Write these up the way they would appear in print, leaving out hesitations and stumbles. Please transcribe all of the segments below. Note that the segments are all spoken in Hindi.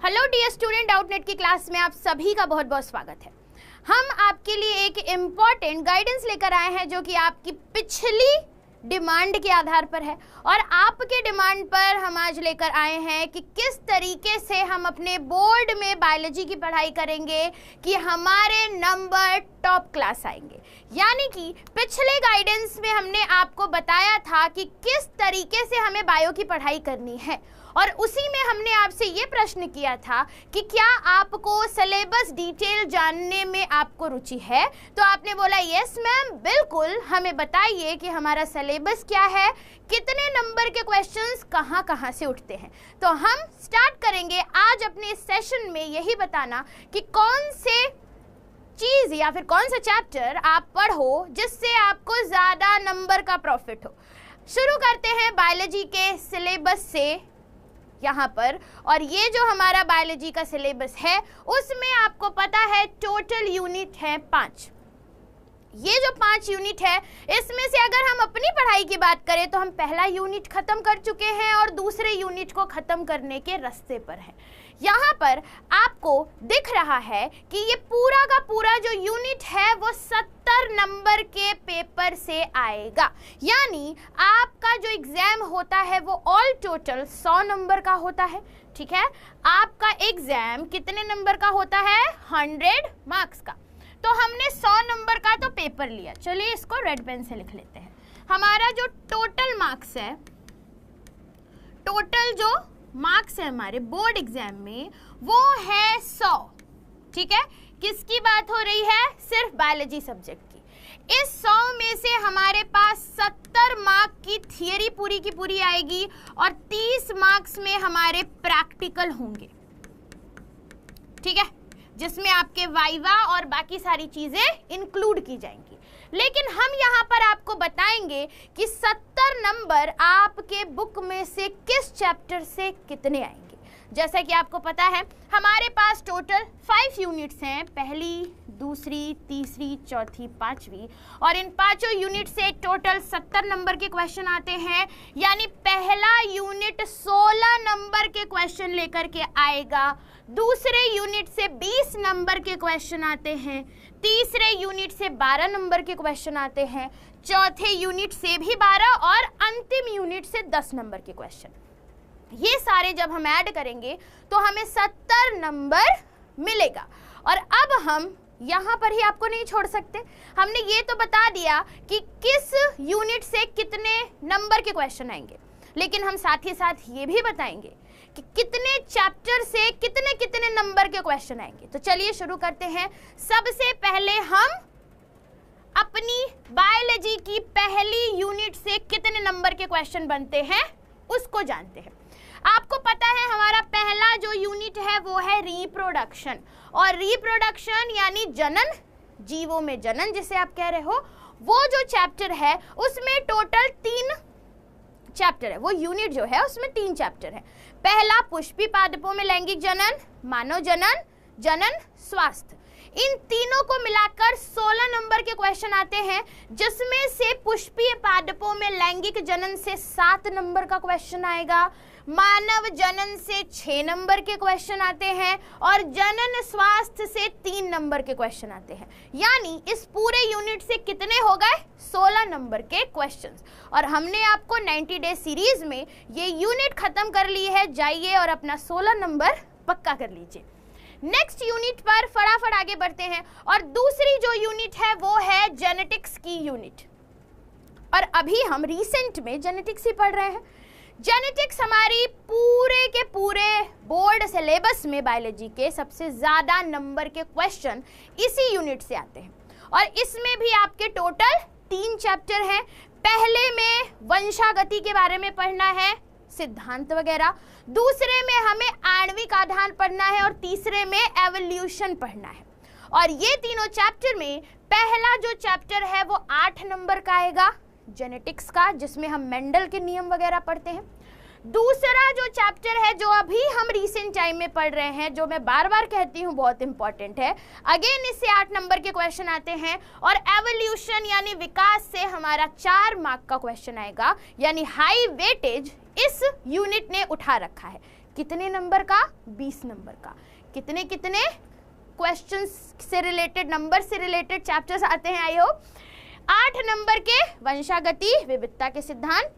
हेलो डियर स्टूडेंट, डाउटनेट की क्लास में आप सभी का बहुत बहुत स्वागत है। हम आपके लिए एक इम्पॉर्टेंट गाइडेंस लेकर आए हैं जो कि आपकी पिछली डिमांड के आधार पर है और आपके डिमांड पर हम आज लेकर आए हैं कि किस तरीके से हम अपने बोर्ड में बायोलॉजी की पढ़ाई करेंगे कि हमारे नंबर टॉप क्लास आएंगे। यानी कि पिछले गाइडेंस में हमने आपको बताया था कि किस तरीके से हमें बायो की पढ़ाई करनी है और उसी में हमने आपसे ये प्रश्न किया था कि क्या आपको सिलेबस डिटेल जानने में आपको रुचि है। तो आपने बोला यस मैम, बिल्कुल, हमें बताइए कि हमारा सिलेबस क्या है, कितने नंबर के क्वेश्चंस कहाँ कहाँ से उठते हैं। तो हम स्टार्ट करेंगे आज अपने इस सेशन में यही बताना कि कौन से चीज़ या फिर कौन सा चैप्टर आप पढ़ो जिससे आपको ज़्यादा नंबर का प्रॉफिट हो। शुरू करते हैं बायोलॉजी के सिलेबस से यहाँ पर। और ये जो हमारा बायोलॉजी का सिलेबस है उसमें आपको पता है टोटल यूनिट है 5। ये जो 5 यूनिट है इसमें से अगर हम अपनी पढ़ाई की बात करें तो हम पहला यूनिट खत्म कर चुके हैं और दूसरे यूनिट को खत्म करने के रास्ते पर हैं। यहाँ पर आपको दिख रहा है कि ये पूरा का पूरा जो यूनिट है वो 70 नंबर के पेपर से आएगा। यानी आपका जो एग्जाम होता है वो ऑल टोटल 100 नंबर का होता है। ठीक है, आपका एग्जाम कितने नंबर का होता है? 100 मार्क्स का। तो हमने 100 नंबर का तो पेपर लिया। चलिए इसको रेड पेन से लिख लेते हैं। हमारा जो टोटल मार्क्स है, टोटल जो मार्क्स है हमारे बोर्ड एग्जाम में वो है 100। ठीक है, किसकी बात हो रही है? सिर्फ बायोलॉजी सब्जेक्ट की। इस 100 में से हमारे पास 70 मार्क की थियरी पूरी की पूरी आएगी और 30 मार्क्स में हमारे प्रैक्टिकल होंगे। ठीक है, जिसमें आपके वाइवा और बाकी सारी चीजें इंक्लूड की जाएंगी। लेकिन हम यहाँ पर आपको बताएंगे कि 70 नंबर आपके बुक में से किस चैप्टर से कितने आएंगे। जैसा कि आपको पता है हमारे पास टोटल 5 यूनिट्स हैं, पहली, दूसरी, तीसरी, चौथी, पांचवी, और इन पांचों यूनिट से टोटल 70 नंबर के क्वेश्चन आते हैं। यानी पहला यूनिट 16 नंबर के क्वेश्चन लेकर के आएगा, दूसरे यूनिट से 20 नंबर के क्वेश्चन आते हैं, तीसरे यूनिट से 12 नंबर के क्वेश्चन आते हैं, चौथे यूनिट से भी 12 और अंतिम यूनिट से 10 नंबर के क्वेश्चन। ये सारे जब हम ऐड करेंगे तो हमें 70 नंबर मिलेगा। और अब हम यहाँ पर ही आपको नहीं छोड़ सकते, हमने ये तो बता दिया कि किस यूनिट से कितने नंबर के क्वेश्चन आएंगे, लेकिन हम साथ ही साथ ये भी बताएंगे कि कितने चैप्टर से कितने कितने नंबर के क्वेश्चन आएंगे। तो चलिए शुरू करते हैं। सबसे पहले हम अपनी बायोलॉजी की पहली यूनिट से कितने नंबर के क्वेश्चन बनते हैं उसको जानते हैं। आपको पता है हमारा पहला जो यूनिट है वो है रिप्रोडक्शन, और रिप्रोडक्शन यानी जनन, जीवों में जनन जिसे आप कह रहे हो, वो जो चैप्टर है उसमें टोटल 3 चैप्टर है। वो यूनिट जो है उसमें 3 चैप्टर है। पहला पुष्पीय पादपों में लैंगिक जनन, मानव जनन, जनन स्वास्थ्य। इन तीनों को मिलाकर 16 नंबर के क्वेश्चन आते हैं, जिसमें से पुष्पीय पादपों में लैंगिक जनन से 7 नंबर का क्वेश्चन आएगा, मानव जनन से 6 नंबर के क्वेश्चन आते हैं और जनन स्वास्थ्य से 3 नंबर के क्वेश्चन आते हैं। यानी इस पूरे यूनिट से कितने हो गए? 16 नंबर के क्वेश्चंस। और हमने आपको 90 डे सीरीज में ये यूनिट खत्म कर ली है। जाइए और अपना 16 नंबर पक्का कर लीजिए। नेक्स्ट यूनिट पर फटाफट आगे बढ़ते हैं और दूसरी जो यूनिट है वो है जेनेटिक्स की यूनिट। और अभी हम रिसेंट में जेनेटिक्स ही पढ़ रहे हैं। जेनेटिक्स हमारी पूरे के पूरे बोर्ड सिलेबस में बायोलॉजी के सबसे ज़्यादा नंबर के क्वेश्चन इसी यूनिट से आते हैं। और इसमें भी आपके टोटल 3 चैप्टर हैं। पहले में वंशागति के बारे में पढ़ना है, सिद्धांत वगैरह, दूसरे में हमें आणविक आधान पढ़ना है और तीसरे में एवोल्यूशन पढ़ना है। और ये तीनों चैप्टर में पहला जो चैप्टर है वो 8 नंबर का आएगा जेनेटिक्स का, जिसमें हम मेंडल के नियम वगैरह पढ़ते हैं। दूसरा जो चैप्टर है जो अभी हम रिसेंट टाइम में पढ़ रहे हैं, जो मैं बार बार कहती हूँ बहुत इंपॉर्टेंट है, अगेन इससे 8 नंबर के क्वेश्चन आते हैं। और एवोल्यूशन यानी विकास से हमारा 4 मार्क का क्वेश्चन आएगा। यानी हाई वेटेज इस यूनिट ने उठा रखा है। कितने नंबर का? 20 नंबर का। कितने कितने क्वेश्चंस से रिलेटेड, नंबर से रिलेटेड चैप्टर्स आते हैं आई होप? 8 नंबर के वंशागति विविधता के सिद्धांत,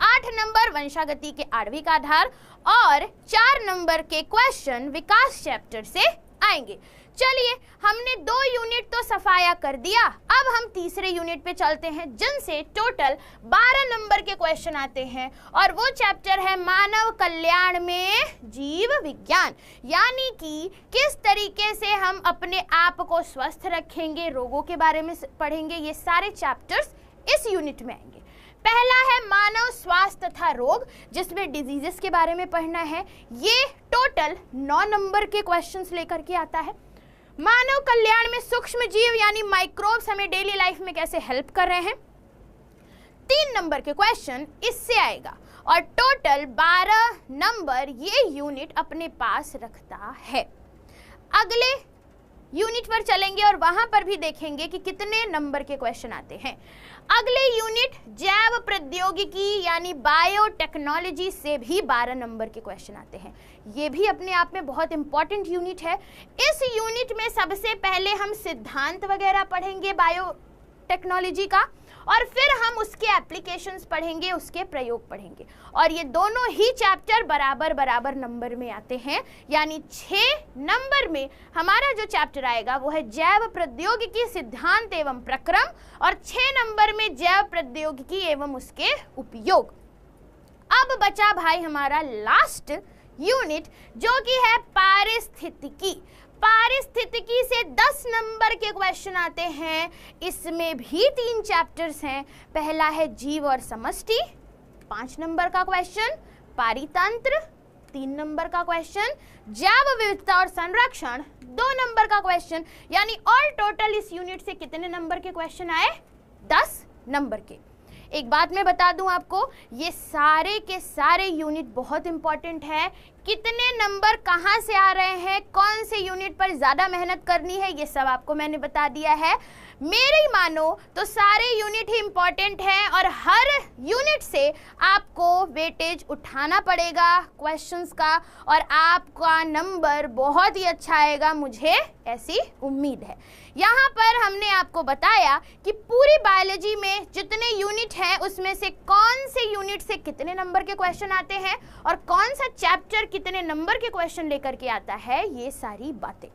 8 नंबर वंशागति के आणविक आधार और 4 नंबर के क्वेश्चन विकास चैप्टर से आएंगे। चलिए, हमने 2 यूनिट तो सफाया कर दिया, अब हम तीसरे यूनिट पे चलते हैं जिनसे टोटल 12 नंबर के क्वेश्चन आते हैं और वो चैप्टर है मानव कल्याण में जीव विज्ञान, यानी कि किस तरीके से हम अपने आप को स्वस्थ रखेंगे, रोगों के बारे में पढ़ेंगे। ये सारे चैप्टर्स इस यूनिट में आएंगे। पहला है मानव स्वास्थ्य तथा रोग, जिसमें डिजीजेस के बारे में पढ़ना है। ये टोटल 9 नंबर के क्वेश्चंस लेकर के आता है। मानव कल्याण में सूक्ष्म जीव यानी माइक्रोब्स हमें डेली लाइफ में कैसे हेल्प कर रहे हैं, 3 नंबर के क्वेश्चन इससे आएगा और टोटल 12 नंबर ये यूनिट अपने पास रखता है। अगले यूनिट पर चलेंगे और वहां पर भी देखेंगे कि कितने नंबर के क्वेश्चन आते हैं। अगले यूनिट जैव प्रौद्योगिकी यानी बायोटेक्नोलॉजी से भी 12 नंबर के क्वेश्चन आते हैं। ये भी अपने आप में बहुत इंपॉर्टेंट यूनिट है। इस यूनिट में सबसे पहले हम सिद्धांत वगैरह पढ़ेंगे बायोटेक्नोलॉजी का और फिर हम उसके एप्लीकेशंस पढ़ेंगे, उसके प्रयोग पढ़ेंगे और ये दोनों ही चैप्टर बराबर बराबर नंबर में आते हैं। यानी 6 नंबर में हमारा जो चैप्टर आएगा वो है जैव प्रौद्योगिकी सिद्धांत एवं प्रक्रम और 6 नंबर में जैव प्रौद्योगिकी एवं उसके उपयोग। अब बचा भाई हमारा लास्ट यूनिट जो कि है पारिस्थितिकी। पारिस्थितिकी से 10 नंबर के क्वेश्चन आते हैं। इसमें भी 3 चैप्टर्स हैं। पहला है जीव और समष्टि, 5 नंबर का क्वेश्चन, पारितंत्र 3 नंबर का क्वेश्चन, जैव विविधता और संरक्षण 2 नंबर का क्वेश्चन। यानी ऑल टोटल इस यूनिट से कितने नंबर के क्वेश्चन आए? 10 नंबर के। एक बात मैं बता दूं आपको, ये सारे के सारे यूनिट बहुत इंपॉर्टेंट है। कितने नंबर कहाँ से आ रहे हैं, कौन से यूनिट पर ज़्यादा मेहनत करनी है, ये सब आपको मैंने बता दिया है। मेरी मानो तो सारे यूनिट ही इंपॉर्टेंट हैं और हर यूनिट से आपको वेटेज उठाना पड़ेगा क्वेश्चंस का और आपका नंबर बहुत ही अच्छा आएगा, मुझे ऐसी उम्मीद है। यहाँ पर हमने आपको बताया कि पूरी बायोलॉजी में जितने यूनिट हैं उसमें से कौन से यूनिट से कितने नंबर के क्वेश्चन आते हैं और कौन सा चैप्टर कितने नंबर के क्वेश्चन लेकर के आता है, ये सारी बातें।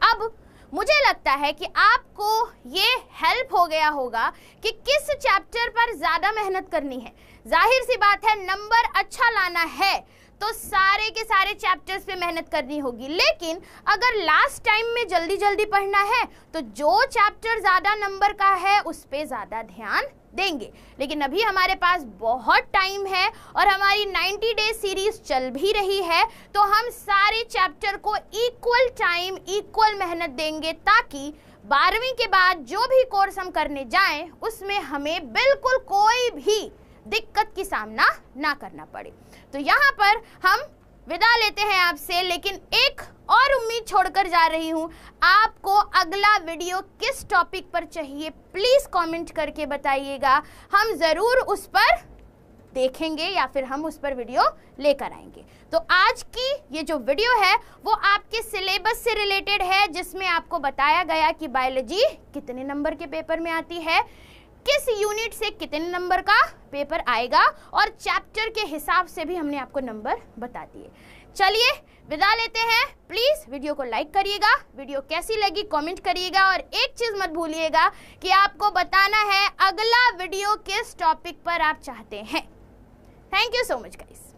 अब मुझे लगता है कि आपको ये हेल्प हो गया होगा कि किस चैप्टर पर ज़्यादा मेहनत करनी है। जाहिर सी बात है, नंबर अच्छा लाना है तो सारे के सारे चैप्टर्स पे मेहनत करनी होगी, लेकिन अगर लास्ट टाइम में जल्दी जल्दी पढ़ना है तो जो चैप्टर ज़्यादा नंबर का है उस पे ज़्यादा ध्यान देंगे। लेकिन अभी हमारे पास बहुत टाइम है और हमारी 90 डेज सीरीज चल भी रही है, तो हम सारे चैप्टर को इक्वल टाइम इक्वल मेहनत देंगे ताकि 12वीं के बाद जो भी कोर्स हम करने जाएं उसमें हमें बिल्कुल कोई भी दिक्कत की सामना ना करना पड़े। तो यहाँ पर हम विदा लेते हैं आपसे, लेकिन एक और उम्मीद छोड़कर जा रही हूँ। आपको अगला वीडियो किस टॉपिक पर चाहिए प्लीज़ कमेंट करके बताइएगा, हम ज़रूर उस पर देखेंगे या फिर हम उस पर वीडियो लेकर आएंगे। तो आज की ये जो वीडियो है वो आपके सिलेबस से रिलेटेड है, जिसमें आपको बताया गया कि बायोलॉजी कितने नंबर के पेपर में आती है, किस यूनिट से कितने नंबर का पेपर आएगा और चैप्टर के हिसाब से भी हमने आपको नंबर बता दिए। चलिए विदा लेते हैं। प्लीज़ वीडियो को लाइक करिएगा, वीडियो कैसी लगी कमेंट करिएगा और एक चीज़ मत भूलिएगा कि आपको बताना है अगला वीडियो किस टॉपिक पर आप चाहते हैं। Thank you so much guys.